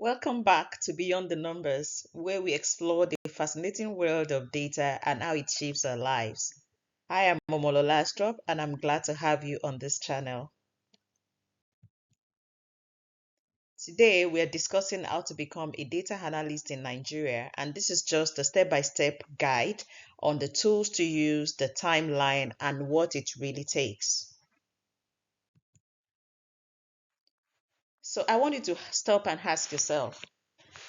Welcome back to Beyond the Numbers, where we explore the fascinating world of data and how it shapes our lives. I am Momolola Astrop, and I'm glad to have you on this channel. Today, we are discussing how to become a data analyst in Nigeria, and this is just a step-by-step guide on the tools to use, the timeline, and what it really takes. So I want you to stop and ask yourself,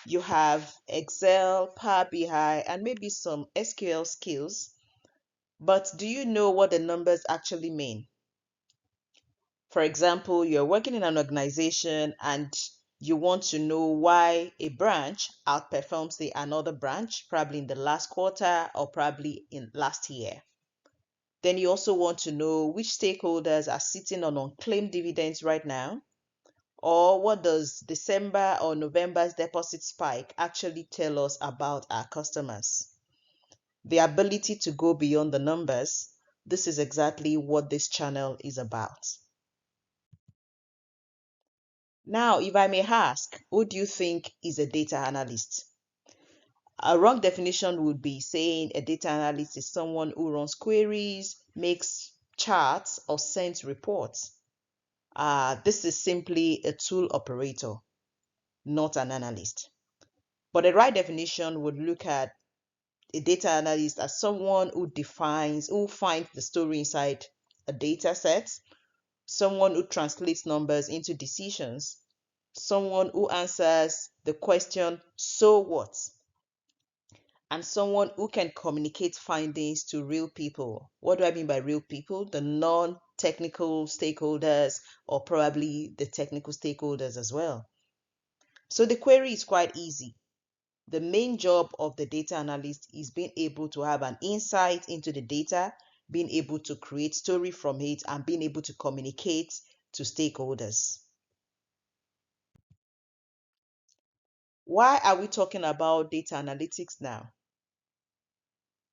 you have Excel, Power BI, and maybe some SQL skills. But do you know what the numbers actually mean? For example, you're working in an organization and you want to know why a branch outperforms the another branch, probably in the last quarter or probably in last year. Then you also want to know which stakeholders are sitting on unclaimed dividends right now, or what does December or November's deposit spike actually tell us about our customers? The ability to go beyond the numbers. This is exactly what this channel is about. Now, if I may ask, who do you think is a data analyst? A wrong definition would be saying a data analyst is someone who runs queries, makes charts, or sends reports. This is simply a tool operator, not an analyst. But the right definition would look at a data analyst as someone who finds the story inside a data set, someone who translates numbers into decisions, someone who answers the question, so what? And someone who can communicate findings to real people. What do I mean by real people? The non-technical stakeholders, or probably the technical stakeholders as well. So the query is quite easy. The main job of the data analyst is being able to have an insight into the data, being able to create story from it, and being able to communicate to stakeholders. Why are we talking about data analytics now?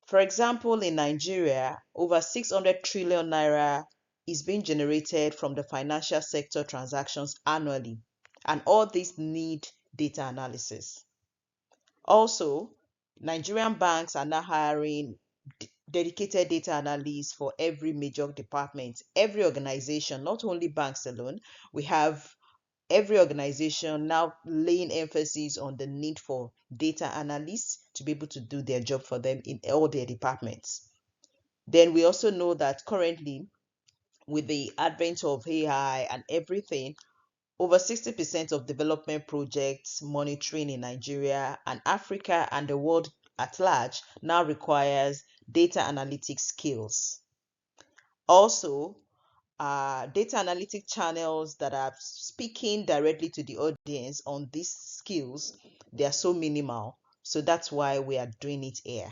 For example, in Nigeria, over 600 trillion naira is being generated from the financial sector transactions annually, and all these need data analysis. Also, Nigerian banks are now hiring dedicated data analysts for every major department, every organization, not only banks alone. We have every organization now laying emphasis on the need for data analysts to be able to do their job for them in all their departments. Then we also know that currently, with the advent of AI and everything, over 60% of development projects monitoring in Nigeria and Africa and the world at large now requires data analytics skills. Also, data analytic channels that are speaking directly to the audience on these skills, they are so minimal. So that's why we are doing it here.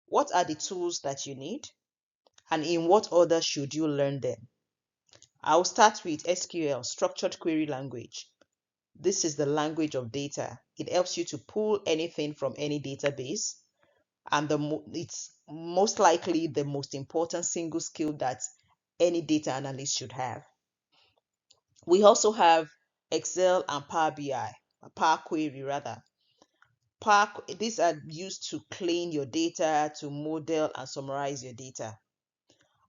What are the tools that you need? And in what order should you learn them? I'll start with SQL, Structured Query Language. This is the language of data. It helps you to pull anything from any database, and it's most likely the most important single skill that any data analyst should have. We also have Excel and Power BI, Power Query rather. These are used to clean your data, to model and summarize your data.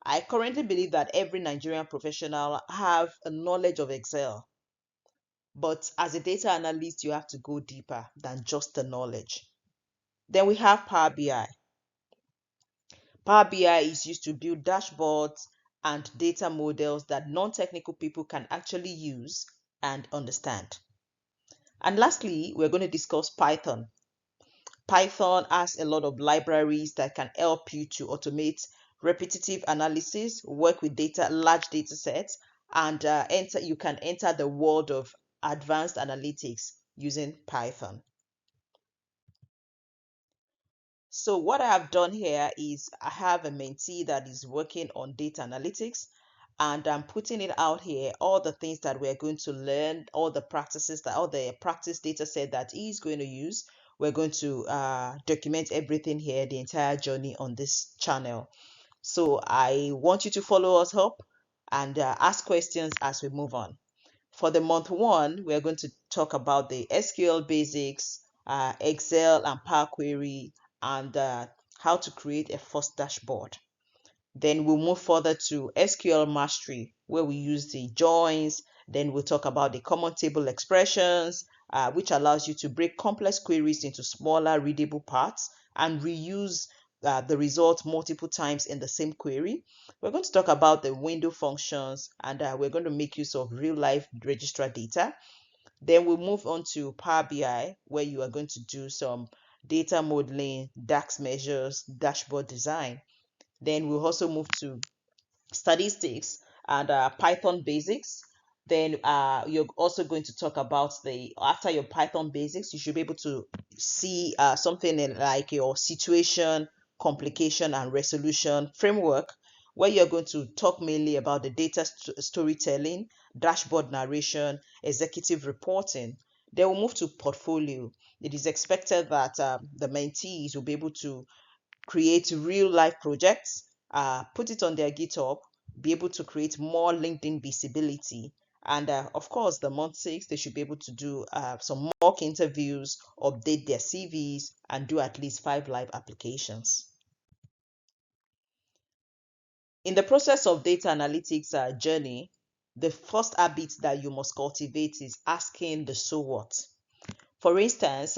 I currently believe that every Nigerian professional have a knowledge of Excel, but as a data analyst, you have to go deeper than just the knowledge. Then we have Power BI. Power BI is used to build dashboards and data models that non-technical people can actually use and understand. And lastly, we're going to discuss Python. Python has a lot of libraries that can help you to automate repetitive analysis, work with large data sets, and you can enter the world of advanced analytics using Python. So what I have done here is I have a mentee that is working on data analytics, and I'm putting it out here, all the things that we're going to learn, all the practice data set that he's going to use. We're going to document everything here, the entire journey on this channel. So I want you to follow us up and ask questions as we move on. For the month one, we're going to talk about the SQL basics, Excel and Power Query, and how to create a first dashboard. Then we'll move further to SQL mastery, where we use the joins. Then we'll talk about the common table expressions, which allows you to break complex queries into smaller readable parts and reuse the result multiple times in the same query. We're going to talk about the window functions, and we're going to make use of real life registrar data. Then we'll move on to Power BI, where you are going to do some data modeling, DAX measures, dashboard design. Then we'll also move to statistics and Python basics. Then you're also going to talk about after your Python basics, you should be able to see something in like your situation, complication, and resolution framework, where you're going to talk mainly about the data storytelling, dashboard narration, executive reporting. Then we'll move to portfolio. It is expected that the mentees will be able to create real life projects, put it on their GitHub, be able to create more LinkedIn visibility. And of course, the month six, they should be able to do some mock interviews, update their CVs, and do at least 5 live applications. In the process of data analytics journey, the first habit that you must cultivate is asking the so what. For instance,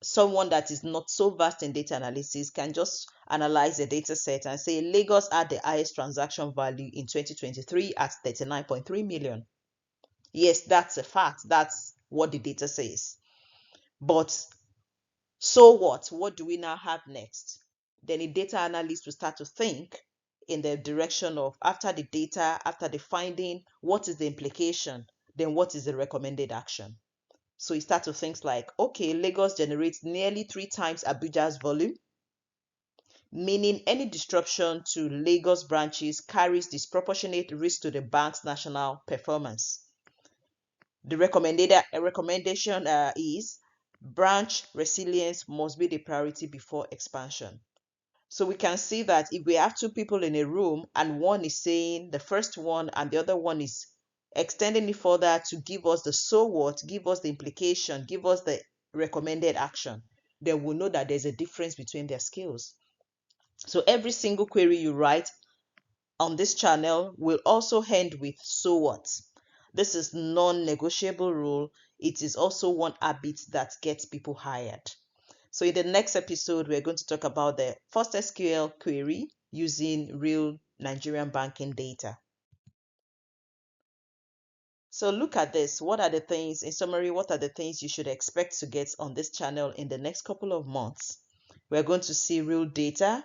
someone that is not so vast in data analysis can just analyze the data set and say Lagos had the highest transaction value in 2023 at 39.3 million. Yes, that's a fact. That's what the data says. But so what? What do we now have next? Then a data analyst will start to think in the direction of after the data, after the finding, what is the implication? Then what is the recommended action? So you start to think like, okay, Lagos generates nearly 3 times Abuja's volume, meaning any disruption to Lagos branches carries disproportionate risk to the bank's national performance. The recommendation is branch resilience must be the priority before expansion. So we can see that if we have two people in a room and one is saying the first one and the other one is extending it further to give us the so what, give us the implication, give us the recommended action, then we'll know that there's a difference between their skills. So every single query you write on this channel will also end with so what. This is non-negotiable rule. It is also one habit that gets people hired. So in the next episode, we're going to talk about the first SQL query using real Nigerian banking data. So look at this. What are the things, in summary, what are the things you should expect to get on this channel in the next couple of months? We're going to see real data,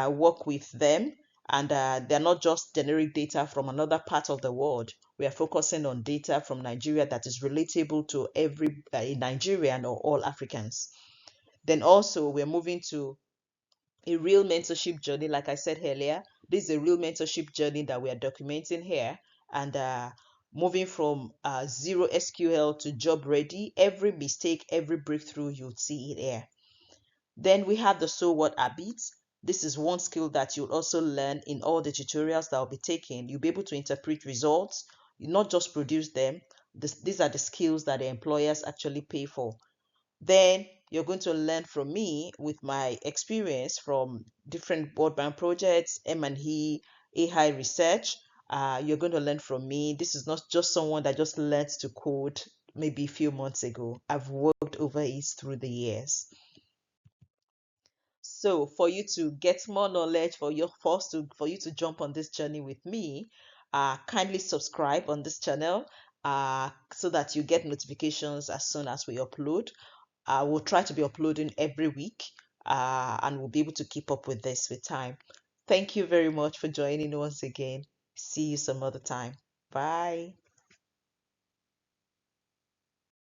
work with them, and they're not just generic data from another part of the world. We are focusing on data from Nigeria that is relatable to every Nigerian or all Africans. Then also, we're moving to a real mentorship journey. Like I said earlier, this is a real mentorship journey that we are documenting here, and moving from zero SQL to job ready. Every mistake, every breakthrough, you'll see it here. Then we have the so what habits. This is one skill that you'll also learn in all the tutorials that will be taken. You'll be able to interpret results, you not just produce them. These are the skills that the employers actually pay for. Then you're going to learn from me with my experience from different broadband projects, M&E, AI research. You're going to learn from me. This is not just someone that just learned to code maybe a few months ago. I've worked over it through the years. So for you to get more knowledge, for you to jump on this journey with me, kindly subscribe on this channel so that you get notifications as soon as we upload. We'll try to be uploading every week, and we'll be able to keep up with this with time. Thank you very much for joining once again. See you some other time. Bye.